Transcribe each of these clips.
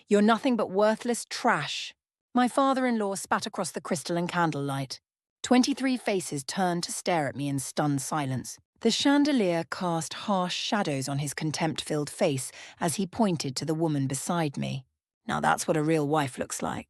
You're nothing but worthless trash. My father-in-law spat across the crystal and candlelight. 23 faces turned to stare at me in stunned silence. The chandelier cast harsh shadows on his contempt-filled face as he pointed to the woman beside me. Now that's what a real wife looks like.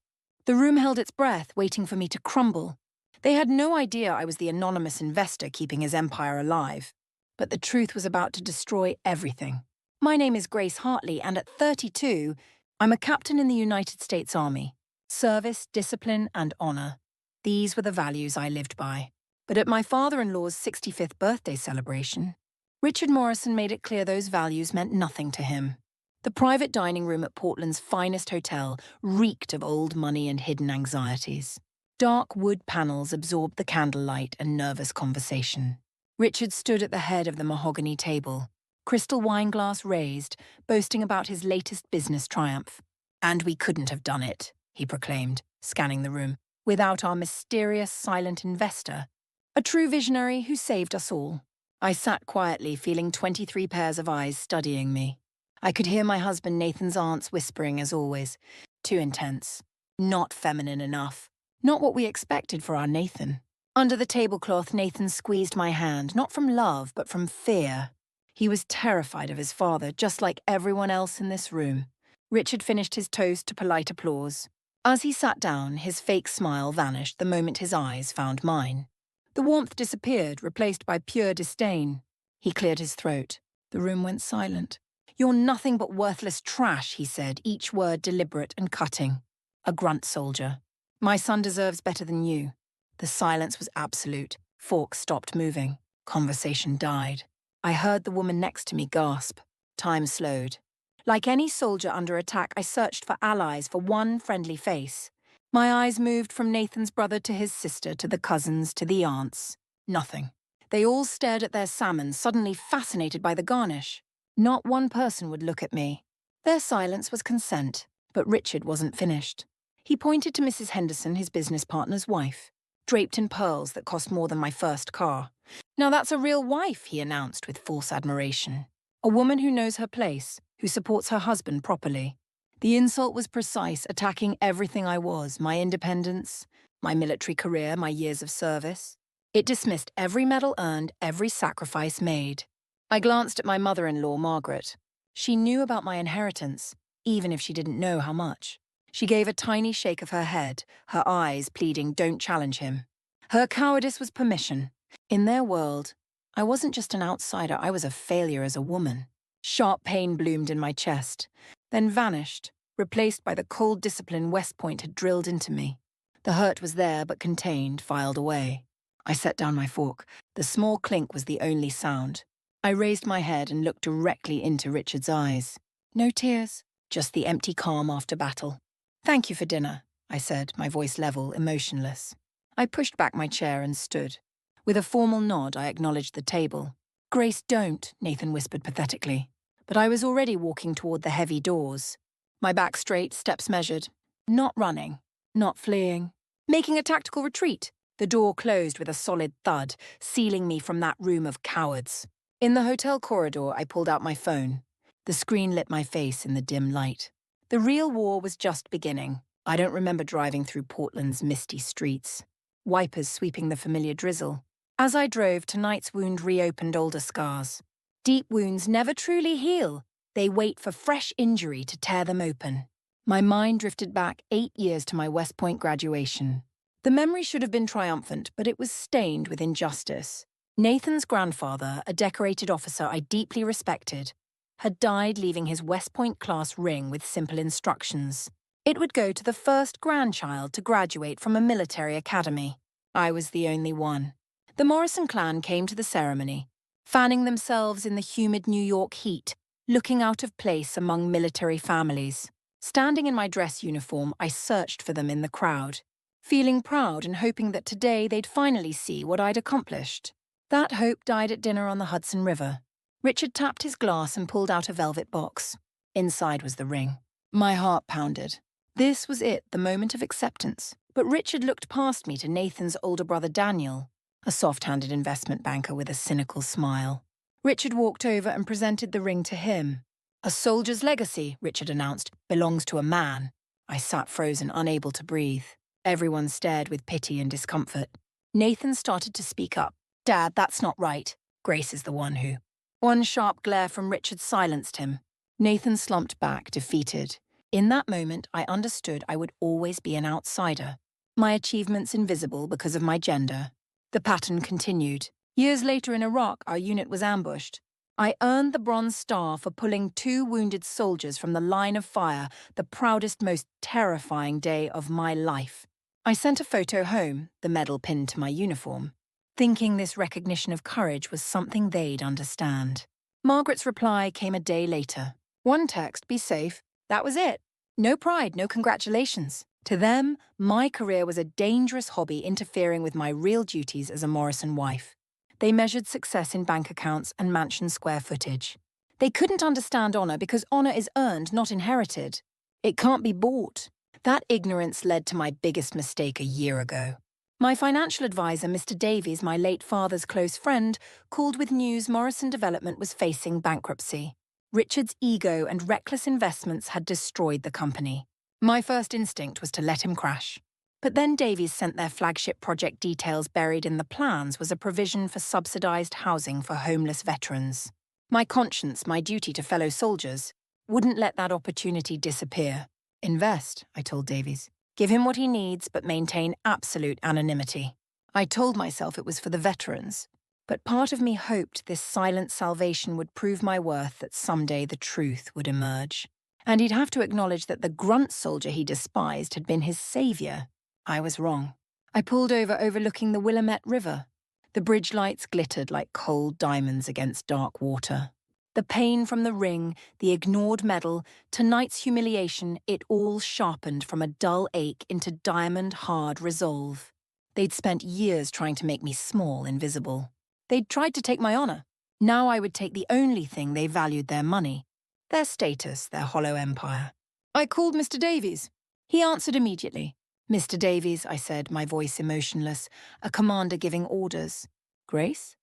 The room held its breath, waiting for me to crumble. They had no idea I was the anonymous investor keeping his empire alive. But the truth was about to destroy everything. My name is Grace Hartley, and at 32, I'm a captain in the United States Army. Service, discipline, and honor. These were the values I lived by. But at my father-in-law's 65th birthday celebration, Richard Morrison made it clear those values meant nothing to him. The private dining room at Portland's finest hotel reeked of old money and hidden anxieties. Dark wood panels absorbed the candlelight and nervous conversation. Richard stood at the head of the mahogany table, crystal wine glass raised, boasting about his latest business triumph. "And we couldn't have done it," he proclaimed, scanning the room, "without our mysterious silent investor, a true visionary who saved us all." I sat quietly, feeling 23 pairs of eyes studying me. I could hear my husband Nathan's aunts whispering as always, "Too intense. Not feminine enough. Not what we expected for our Nathan." Under the tablecloth, Nathan squeezed my hand, not from love, but from fear. He was terrified of his father, just like everyone else in this room. Richard finished his toast to polite applause. As he sat down, his fake smile vanished the moment his eyes found mine. The warmth disappeared, replaced by pure disdain. He cleared his throat. The room went silent. "You're nothing but worthless trash," he said, each word deliberate and cutting. A grunt soldier. "My son deserves better than you." The silence was absolute. Forks stopped moving. Conversation died. I heard the woman next to me gasp. Time slowed. Like any soldier under attack, I searched for allies, for one friendly face. My eyes moved from Nathan's brother to his sister, to the cousins, to the aunts. Nothing. They all stared at their salmon, suddenly fascinated by the garnish. Not one person would look at me. Their silence was consent, but Richard wasn't finished. He pointed to Mrs. Henderson, his business partner's wife, draped in pearls that cost more than my first car. "Now that's a real wife," he announced with false admiration. "A woman who knows her place, who supports her husband properly." The insult was precise, attacking everything I was, my independence, my military career, my years of service. It dismissed every medal earned, every sacrifice made. I glanced at my mother-in-law, Margaret. She knew about my inheritance, even if she didn't know how much. She gave a tiny shake of her head, her eyes pleading, "Don't challenge him." Her cowardice was permission. In their world, I wasn't just an outsider, I was a failure as a woman. Sharp pain bloomed in my chest, then vanished, replaced by the cold discipline West Point had drilled into me. The hurt was there, but contained, filed away. I set down my fork. The small clink was the only sound. I raised my head and looked directly into Richard's eyes. No tears, just the empty calm after battle. "Thank you for dinner," I said, my voice level, emotionless. I pushed back my chair and stood. With a formal nod, I acknowledged the table. "Grace, don't," Nathan whispered pathetically. But I was already walking toward the heavy doors. My back straight, steps measured. Not running, not fleeing. Making a tactical retreat. The door closed with a solid thud, sealing me from that room of cowards. In the hotel corridor, I pulled out my phone. The screen lit my face in the dim light. The real war was just beginning. I don't remember driving through Portland's misty streets. Wipers sweeping the familiar drizzle. As I drove, tonight's wound reopened older scars. Deep wounds never truly heal. They wait for fresh injury to tear them open. My mind drifted back 8 years to my West Point graduation. The memory should have been triumphant, but it was stained with injustice. Nathan's grandfather, a decorated officer I deeply respected, had died leaving his West Point-class ring with simple instructions. It would go to the first grandchild to graduate from a military academy. I was the only one. The Morrison clan came to the ceremony, fanning themselves in the humid New York heat, looking out of place among military families. Standing in my dress uniform, I searched for them in the crowd, feeling proud and hoping that today they'd finally see what I'd accomplished. That hope died at dinner on the Hudson River. Richard tapped his glass and pulled out a velvet box. Inside was the ring. My heart pounded. This was it, the moment of acceptance. But Richard looked past me to Nathan's older brother Daniel, a soft-handed investment banker with a cynical smile. Richard walked over and presented the ring to him. A soldier's legacy, Richard announced, belongs to a man. I sat frozen, unable to breathe. Everyone stared with pity and discomfort. Nathan started to speak up. Dad, that's not right. Grace is the one who. One sharp glare from Richard silenced him. Nathan slumped back, defeated. In that moment, I understood I would always be an outsider. My achievements invisible because of my gender. The pattern continued. Years later in Iraq, our unit was ambushed. I earned the Bronze Star for pulling 2 wounded soldiers from the line of fire, the proudest, most terrifying day of my life. I sent a photo home, the medal pinned to my uniform, thinking this recognition of courage was something they'd understand. Margaret's reply came a day later. One text, be safe. That was it. No pride, no congratulations. To them, my career was a dangerous hobby interfering with my real duties as a Morrison wife. They measured success in bank accounts and mansion square footage. They couldn't understand honor because honor is earned, not inherited. It can't be bought. That ignorance led to my biggest mistake a year ago. My financial advisor, Mr. Davies, my late father's close friend, called with news Morrison Development was facing bankruptcy. Richard's ego and reckless investments had destroyed the company. My first instinct was to let him crash. But then Davies sent their flagship project details. Buried in the plans was a provision for subsidized housing for homeless veterans. My conscience, my duty to fellow soldiers, wouldn't let that opportunity disappear. Invest, I told Davies. Give him what he needs, but maintain absolute anonymity. I told myself it was for the veterans. But part of me hoped this silent salvation would prove my worth, that someday the truth would emerge. And he'd have to acknowledge that the grunt soldier he despised had been his savior. I was wrong. I pulled over overlooking the Willamette River. The bridge lights glittered like cold diamonds against dark water. The pain from the ring, the ignored medal, tonight's humiliation, it all sharpened from a dull ache into diamond-hard resolve. They'd spent years trying to make me small, invisible. They'd tried to take my honor. Now I would take the only thing they valued: their money, their status, their hollow empire. I called Mr. Davies. He answered immediately. Mr. Davies, I said, my voice emotionless, a commander giving orders. Grace?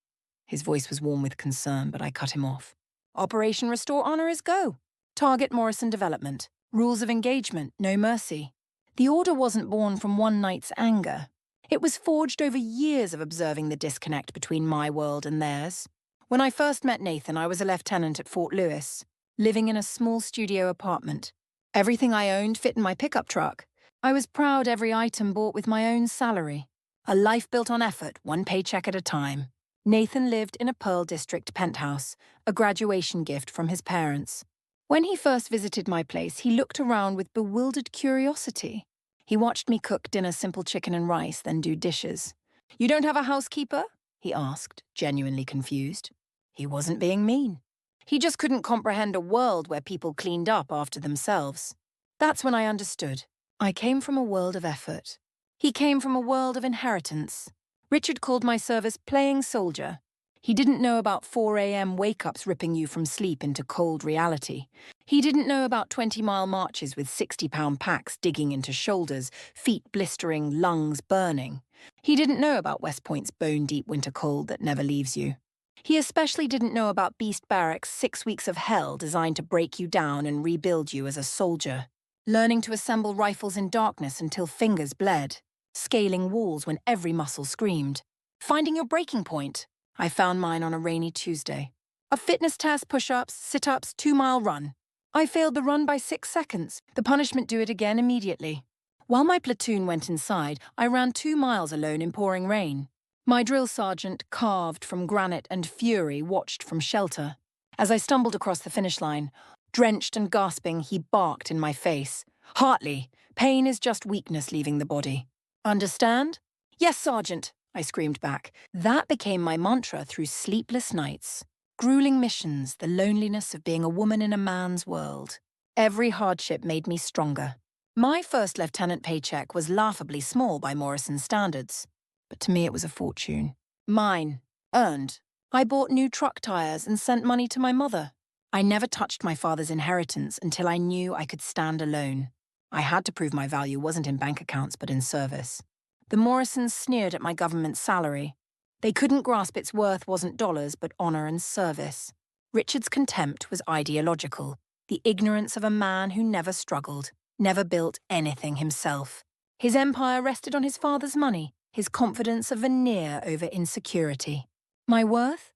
His voice was warm with concern, but I cut him off. Operation Restore Honor is go. Target Morrison Development. Rules of engagement, no mercy. The order wasn't born from one night's anger. It was forged over years of observing the disconnect between my world and theirs. When I first met Nathan, I was a lieutenant at Fort Lewis, living in a small studio apartment. Everything I owned fit in my pickup truck. I was proud every item bought with my own salary. A life built on effort, one paycheck at a time. Nathan lived in a Pearl District penthouse, a graduation gift from his parents. When he first visited my place, he looked around with bewildered curiosity. He watched me cook dinner, simple chicken and rice, then do dishes. You don't have a housekeeper? He asked, genuinely confused. He wasn't being mean. He just couldn't comprehend a world where people cleaned up after themselves. That's when I understood. I came from a world of effort. He came from a world of inheritance. Richard called my service playing soldier. He didn't know about 4 a.m. wake-ups ripping you from sleep into cold reality. He didn't know about 20-mile marches with 60-pound packs digging into shoulders, feet blistering, lungs burning. He didn't know about West Point's bone-deep winter cold that never leaves you. He especially didn't know about Beast Barracks' 6 weeks of hell designed to break you down and rebuild you as a soldier. Learning to assemble rifles in darkness until fingers bled. Scaling walls when every muscle screamed. Finding your breaking point. I found mine on a rainy Tuesday. A fitness test, push-ups, sit-ups, 2-mile run. I failed the run by 6 seconds. The punishment: do it again immediately. While my platoon went inside, I ran 2 miles alone in pouring rain. My drill sergeant, carved from granite and fury, watched from shelter. As I stumbled across the finish line, drenched and gasping, he barked in my face. Hartley, pain is just weakness leaving the body. Understand? Yes, Sergeant, I screamed back. That became my mantra through sleepless nights. Grueling missions, the loneliness of being a woman in a man's world. Every hardship made me stronger. My first lieutenant paycheck was laughably small by Morrison standards. But to me it was a fortune. Mine. Earned. I bought new truck tires and sent money to my mother. I never touched my father's inheritance until I knew I could stand alone. I had to prove my value wasn't in bank accounts but in service. The Morrisons sneered at my government salary. They couldn't grasp its worth wasn't dollars but honor and service. Richard's contempt was ideological. The ignorance of a man who never struggled, never built anything himself. His empire rested on his father's money, his confidence a veneer over insecurity. My worth?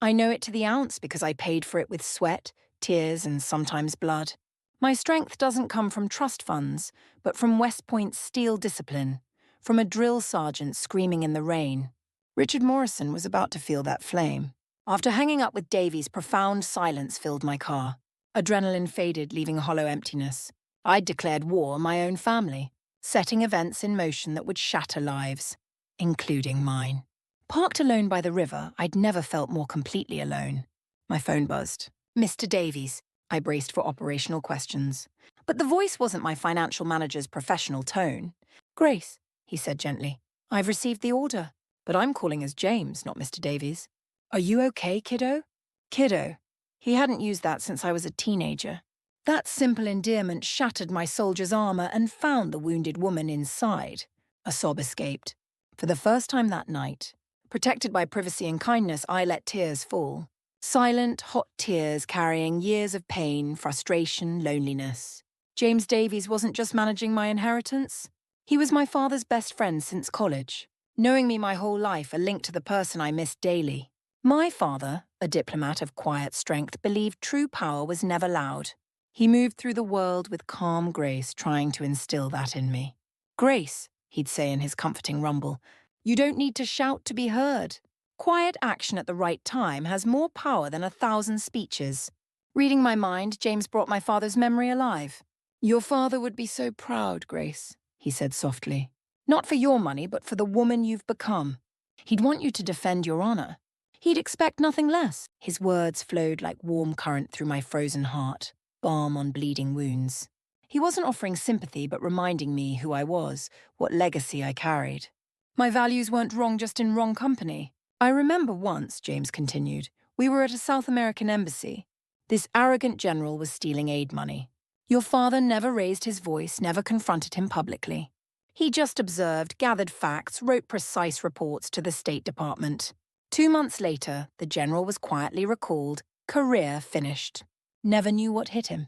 I know it to the ounce because I paid for it with sweat, tears, and sometimes blood. My strength doesn't come from trust funds, but from West Point's steel discipline, from a drill sergeant screaming in the rain. Richard Morrison was about to feel that flame. After hanging up with Davies, profound silence filled my car. Adrenaline faded, leaving a hollow emptiness. I'd declared war on my own family, setting events in motion that would shatter lives, including mine. Parked alone by the river, I'd never felt more completely alone. My phone buzzed. Mr. Davies. I braced for operational questions. But the voice wasn't my financial manager's professional tone. Grace, he said gently, I've received the order, but I'm calling as James, not Mr. Davies. Are you okay, kiddo? Kiddo. He hadn't used that since I was a teenager. That simple endearment shattered my soldier's armor and found the wounded woman inside. A sob escaped. For the first time that night, protected by privacy and kindness, I let tears fall. Silent, hot tears carrying years of pain, frustration, loneliness. James Davies wasn't just managing my inheritance. He was my father's best friend since college, knowing me my whole life, a link to the person I missed daily. My father, a diplomat of quiet strength, believed true power was never loud. He moved through the world with calm grace, trying to instill that in me. Grace, he'd say in his comforting rumble, you don't need to shout to be heard. Quiet action at the right time has more power than 1,000 speeches. Reading my mind, James brought my father's memory alive. Your father would be so proud, Grace, he said softly. Not for your money, but for the woman you've become. He'd want you to defend your honor. He'd expect nothing less. His words flowed like warm current through my frozen heart, balm on bleeding wounds. He wasn't offering sympathy, but reminding me who I was, what legacy I carried. My values weren't wrong, just in wrong company. I remember once, James continued, we were at a South American embassy. This arrogant general was stealing aid money. Your father never raised his voice, never confronted him publicly. He just observed, gathered facts, wrote precise reports to the State Department. 2 months later, the general was quietly recalled, career finished. Never knew what hit him.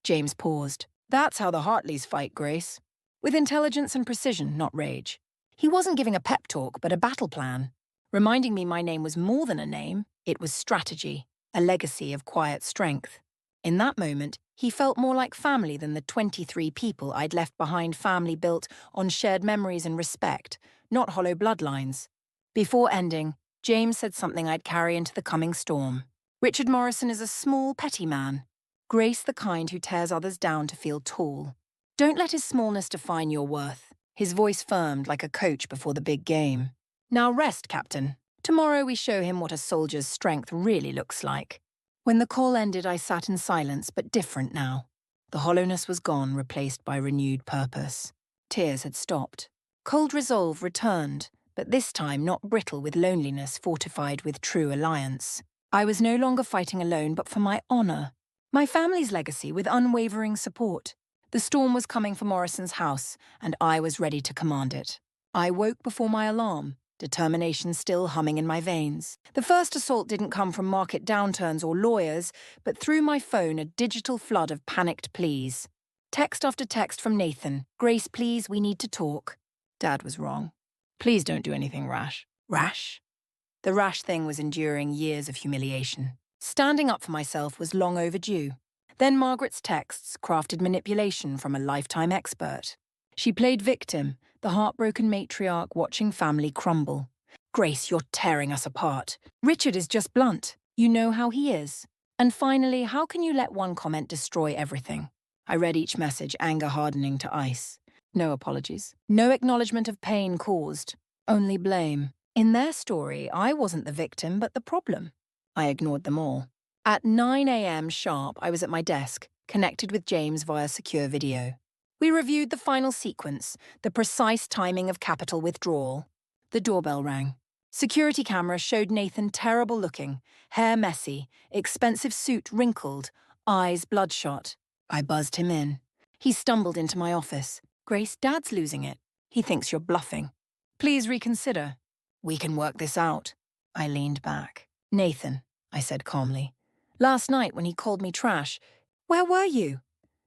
James paused. That's how the Hartleys fight, Grace. With intelligence and precision, not rage. He wasn't giving a pep talk, but a battle plan. Reminding me my name was more than a name, it was strategy, a legacy of quiet strength. In that moment, he felt more like family than the 23 people I'd left behind, family built on shared memories and respect, not hollow bloodlines. Before ending, James said something I'd carry into the coming storm. Richard Morrison is a small, petty man. Grace the kind who tears others down to feel tall. Don't let his smallness define your worth. His voice firmed like a coach before the big game. Now rest, Captain. Tomorrow we show him what a soldier's strength really looks like. When the call ended, I sat in silence, but different now. The hollowness was gone, replaced by renewed purpose. Tears had stopped. Cold resolve returned, but this time not brittle with loneliness, fortified with true alliance. I was no longer fighting alone, but for my honor. My family's legacy, with unwavering support. The storm was coming for Morrison's house, and I was ready to command it. I woke before my alarm, determination still humming in my veins. The first assault didn't come from market downturns or lawyers, but through my phone a digital flood of panicked pleas. Text after text from Nathan. Grace, please, we need to talk. Dad was wrong. Please don't do anything rash. Rash? The rash thing was enduring years of humiliation. Standing up for myself was long overdue. Then Margaret's texts crafted manipulation from a lifetime expert. She played victim, the heartbroken matriarch watching family crumble. Grace, you're tearing us apart. Richard is just blunt. You know how he is. And finally, how can you let one comment destroy everything? I read each message, anger hardening to ice. No apologies. No acknowledgement of pain caused. Only blame. In their story, I wasn't the victim, but the problem. I ignored them all. At 9 a.m. sharp, I was at my desk, connected with James via secure video. We reviewed the final sequence, the precise timing of capital withdrawal. The doorbell rang. Security camera showed Nathan terrible looking, hair messy, expensive suit wrinkled, eyes bloodshot. I buzzed him in. He stumbled into my office. Grace, Dad's losing it. He thinks you're bluffing. Please reconsider. We can work this out. I leaned back. Nathan, I said calmly. Last night when he called me trash, Where were you?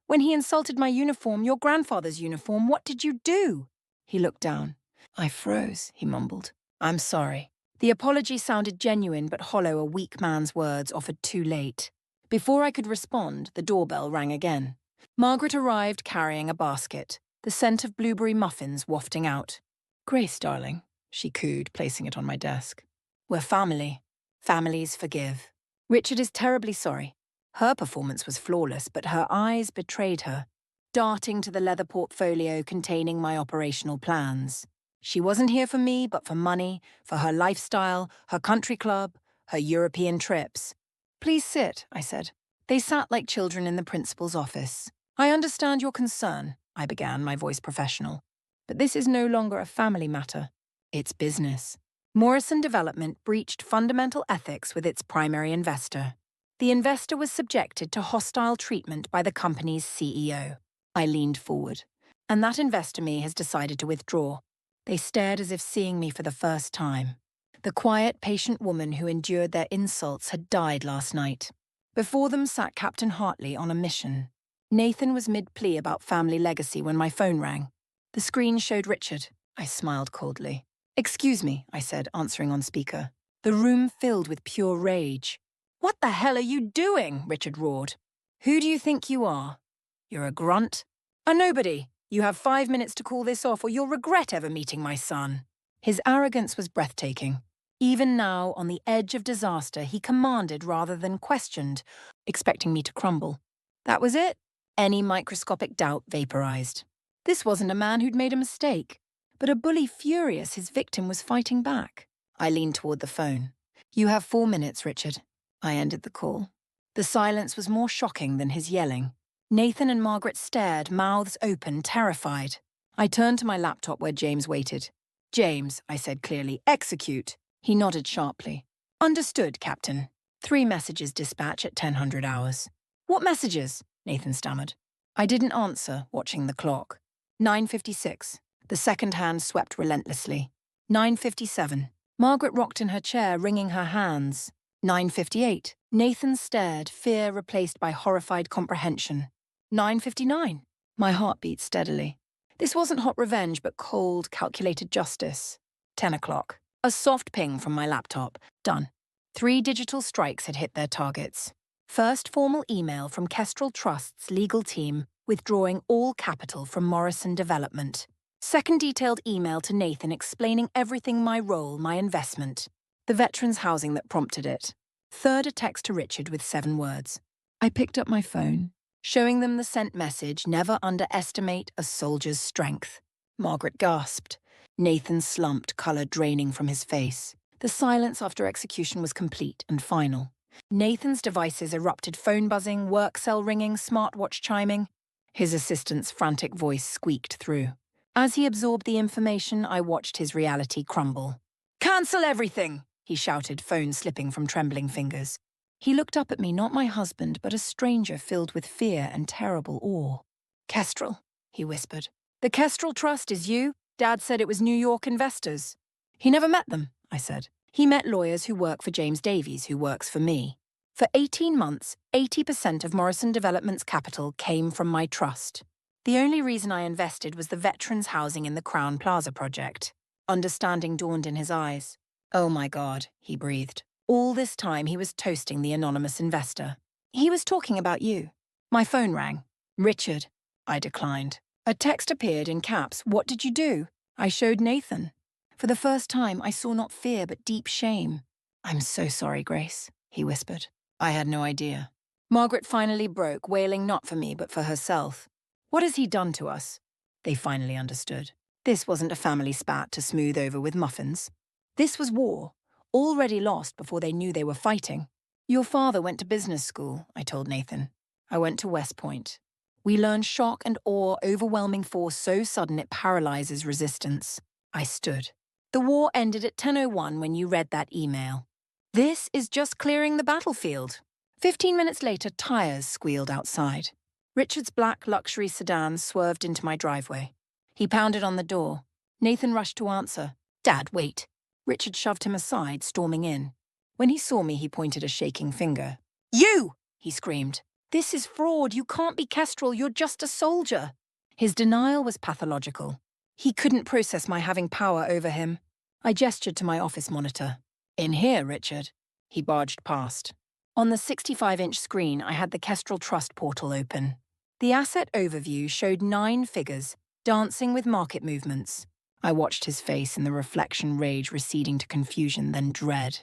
When he insulted my uniform, your grandfather's uniform, what did you do? He looked down. I froze, he mumbled. I'm sorry. The apology sounded genuine but hollow, a weak man's words offered too late. Before I could respond, the doorbell rang again. Margaret arrived carrying a basket, the scent of blueberry muffins wafting out. Grace, darling, she cooed, placing it on my desk. We're family. Families forgive. Richard is terribly sorry. Her performance was flawless, but her eyes betrayed her, darting to the leather portfolio containing my operational plans. She wasn't here for me, but for money, for her lifestyle, her country club, her European trips. Please sit, I said. They sat like children in the principal's office. I understand your concern, I began, my voice professional. But this is no longer a family matter. It's business. Morrison Development breached fundamental ethics with its primary investor. The investor was subjected to hostile treatment by the company's CEO. I leaned forward. And that investor me has decided to withdraw. They stared as if seeing me for the first time. The quiet, patient woman who endured their insults had died last night. Before them sat Captain Hartley on a mission. Nathan was mid-plea about family legacy when my phone rang. The screen showed Richard. I smiled coldly. Excuse me, I said, answering on speaker. The room filled with pure rage. What the hell are you doing? Richard roared. Who do you think you are? You're a grunt? A nobody. You have 5 minutes to call this off or you'll regret ever meeting my son. His arrogance was breathtaking. Even now, on the edge of disaster, he commanded rather than questioned, expecting me to crumble. That was it. Any microscopic doubt vaporized. This wasn't a man who'd made a mistake, but a bully furious his victim was fighting back. I leaned toward the phone. You have 4 minutes, Richard. I ended the call. The silence was more shocking than his yelling. Nathan and Margaret stared, mouths open, terrified. I turned to my laptop where James waited. James, I said clearly, execute. He nodded sharply. Understood, Captain. 3 messages dispatch at 1000 hours. What messages? Nathan stammered. I didn't answer, watching the clock. 9:56. The second hand swept relentlessly. 9:57. Margaret rocked in her chair, wringing her hands. 9:58. Nathan stared, fear replaced by horrified comprehension. 9:59. My heart beat steadily. This wasn't hot revenge, but cold, calculated justice. 10 o'clock. A soft ping from my laptop. Done. 3 digital strikes had hit their targets. First formal email from Kestrel Trust's legal team withdrawing all capital from Morrison Development. Second detailed email to Nathan explaining everything, my role, my investment. The veterans' housing that prompted it. Third, a text to Richard with 7 words. I picked up my phone, showing them the sent message, never underestimate a soldier's strength. Margaret gasped. Nathan slumped, colour draining from his face. The silence after execution was complete and final. Nathan's devices erupted, phone buzzing, work cell ringing, smartwatch chiming. His assistant's frantic voice squeaked through. As he absorbed the information, I watched his reality crumble. Cancel everything! He shouted, phone slipping from trembling fingers. He looked up at me, not my husband, but a stranger filled with fear and terrible awe. Kestrel, he whispered. The Kestrel Trust is you? Dad said it was New York investors. He never met them, I said. He met lawyers who work for James Davies, who works for me. For 18 months, 80% of Morrison Development's capital came from my trust. The only reason I invested was the veterans' housing in the Crown Plaza project. Understanding dawned in his eyes. Oh my God, he breathed. All this time he was toasting the anonymous investor. He was talking about you. My phone rang. Richard, I declined. A text appeared in caps. What did you do? I showed Nathan. For the first time, I saw not fear but deep shame. I'm so sorry, Grace, he whispered. I had no idea. Margaret finally broke, wailing not for me but for herself. What has he done to us? They finally understood. This wasn't a family spat to smooth over with muffins. This was war, already lost before they knew they were fighting. Your father went to business school, I told Nathan. I went to West Point. We learned shock and awe, overwhelming force so sudden it paralyzes resistance. I stood. The war ended at 10:01 when you read that email. This is just clearing the battlefield. 15 minutes later, tires squealed outside. Richard's black luxury sedan swerved into my driveway. He pounded on the door. Nathan rushed to answer. Dad, wait. Richard shoved him aside, storming in. When he saw me, he pointed a shaking finger. You! He screamed. This is fraud. You can't be Kestrel. You're just a soldier. His denial was pathological. He couldn't process my having power over him. I gestured to my office monitor. In here, Richard. He barged past. On the 65-inch screen, I had the Kestrel Trust portal open. The asset overview showed 9 figures, dancing with market movements. I watched his face in the reflection, rage receding to confusion, then dread.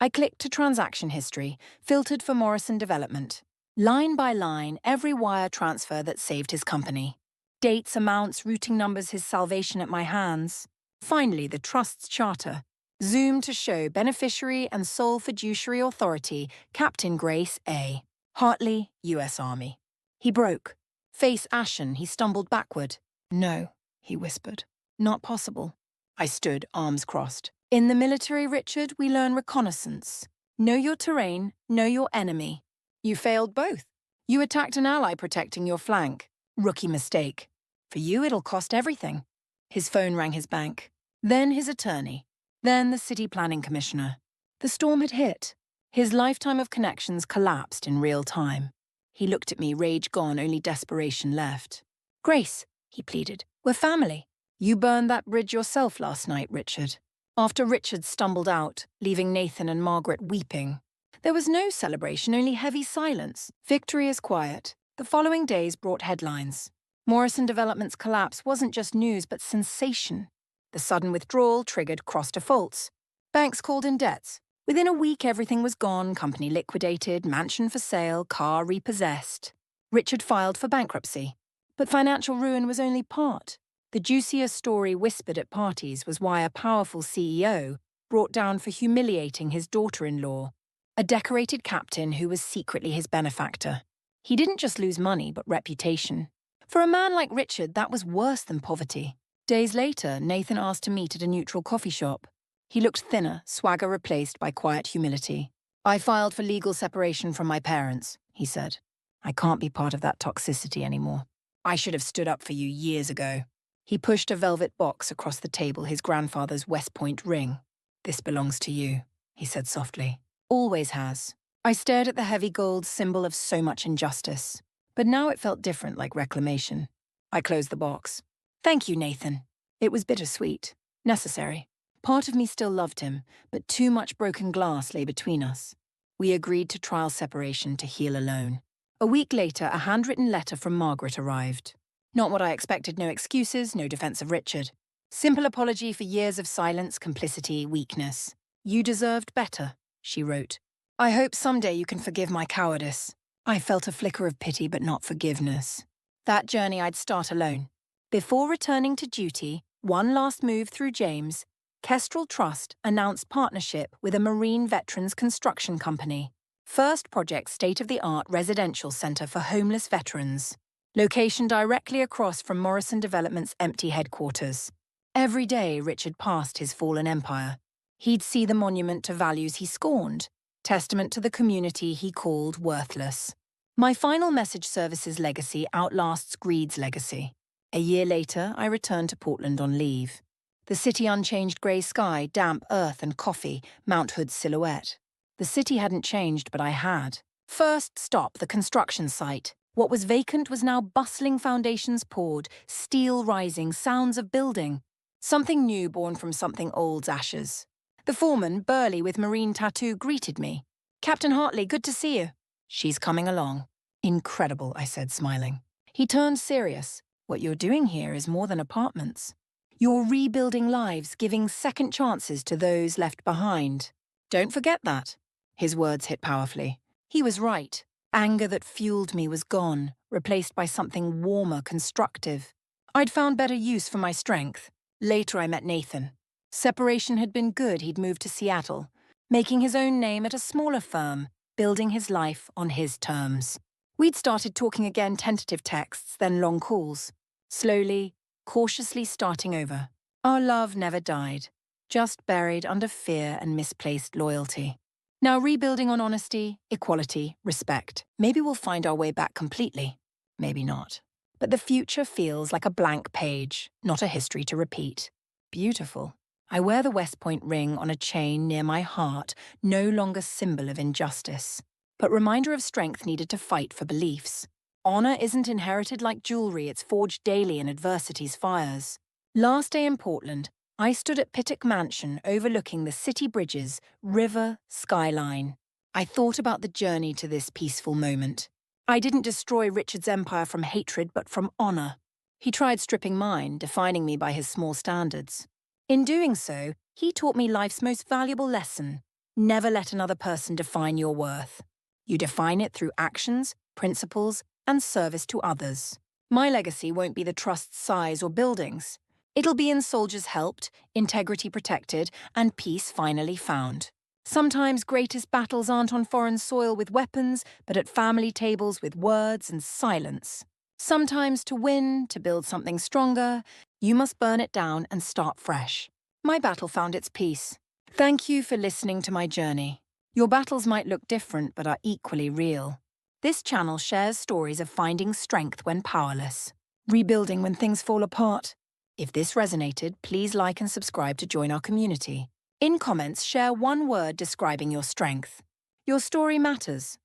I clicked to transaction history, filtered for Morrison Development. Line by line, every wire transfer that saved his company. Dates, amounts, routing numbers, his salvation at my hands. Finally, the Trust's charter. Zoom to show beneficiary and sole fiduciary authority, Captain Grace A. Hartley, U.S. Army. He broke. Face ashen, he stumbled backward. No, he whispered. Not possible. I stood, arms crossed. In the military, Richard, we learn reconnaissance. Know your terrain, know your enemy. You failed both. You attacked an ally protecting your flank. Rookie mistake. For you, it'll cost everything. His phone rang his bank. Then his attorney. Then the city planning commissioner. The storm had hit. His lifetime of connections collapsed in real time. He looked at me, rage gone, only desperation left. Grace, he pleaded, we're family. You burned that bridge yourself last night, Richard. After Richard stumbled out, leaving Nathan and Margaret weeping. There was no celebration, only heavy silence. Victory is quiet. The following days brought headlines. Morrison Development's collapse wasn't just news, but sensation. The sudden withdrawal triggered cross defaults. Banks called in debts. Within a week, everything was gone, company liquidated, mansion for sale, car repossessed. Richard filed for bankruptcy. But financial ruin was only part. The juicier story whispered at parties was why a powerful CEO brought down for humiliating his daughter-in-law, a decorated captain who was secretly his benefactor. He didn't just lose money, but reputation. For a man like Richard, that was worse than poverty. Days later, Nathan asked to meet at a neutral coffee shop. He looked thinner, swagger replaced by quiet humility. I filed for legal separation from my parents, he said. I can't be part of that toxicity anymore. I should have stood up for you years ago. He pushed a velvet box across the table, his grandfather's West Point ring. This belongs to you, he said softly. Always has. I stared at the heavy gold symbol of so much injustice. But now it felt different, like reclamation. I closed the box. Thank you, Nathan. It was bittersweet. Necessary. Part of me still loved him, but too much broken glass lay between us. We agreed to trial separation to heal alone. A week later, a handwritten letter from Margaret arrived. Not what I expected, no excuses, no defense of Richard. Simple apology for years of silence, complicity, weakness. You deserved better, she wrote. I hope someday you can forgive my cowardice. I felt a flicker of pity, but not forgiveness. That journey I'd start alone. Before returning to duty, one last move through James, Kestrel Trust announced partnership with a Marine Veterans Construction Company. First project state-of-the-art residential centre for homeless veterans. Location directly across from Morrison Development's empty headquarters. Every day Richard passed his fallen empire. He'd see the monument to values he scorned, testament to the community he called worthless. My final message service's legacy outlasts greed's legacy. A year later, I returned to Portland on leave. The city unchanged grey sky, damp earth and coffee, Mount Hood's silhouette. The city hadn't changed, but I had. First stop, the construction site. What was vacant was now bustling foundations poured, steel rising, sounds of building. Something new born from something old's ashes. The foreman, burly with marine tattoo, greeted me. Captain Hartley, good to see you. She's coming along. Incredible, I said, smiling. He turned serious. What you're doing here is more than apartments. You're rebuilding lives, giving second chances to those left behind. Don't forget that. His words hit powerfully. He was right. Anger that fueled me was gone, replaced by something warmer, constructive. I'd found better use for my strength. Later I met Nathan. Separation had been good. He'd moved to Seattle, making his own name at a smaller firm, building his life on his terms. We'd started talking again, tentative texts, then long calls. Slowly, cautiously starting over. Our love never died, just buried under fear and misplaced loyalty. Now rebuilding on honesty, equality, respect. Maybe we'll find our way back completely. Maybe not. But the future feels like a blank page, not a history to repeat. Beautiful. I wear the West Point ring on a chain near my heart, no longer symbol of injustice. but reminder of strength needed to fight for beliefs. Honor isn't inherited like jewelry, it's forged daily in adversity's fires. Last day in Portland, I stood at Pittock Mansion overlooking the city bridges, river, skyline. I thought about the journey to this peaceful moment. I didn't destroy Richard's empire from hatred, but from honor. He tried stripping mine, defining me by his small standards. In doing so, he taught me life's most valuable lesson: never let another person define your worth. You define it through actions, principles, and service to others. My legacy won't be the trust's size or buildings. It'll be in soldiers helped, integrity protected, and peace finally found. Sometimes greatest battles aren't on foreign soil with weapons, but at family tables with words and silence. Sometimes to win, to build something stronger, you must burn it down and start fresh. My battle found its peace. Thank you for listening to my journey. Your battles might look different, but are equally real. This channel shares stories of finding strength when powerless, rebuilding when things fall apart. If this resonated, please like and subscribe to join our community. In comments, share one word describing your strength. Your story matters.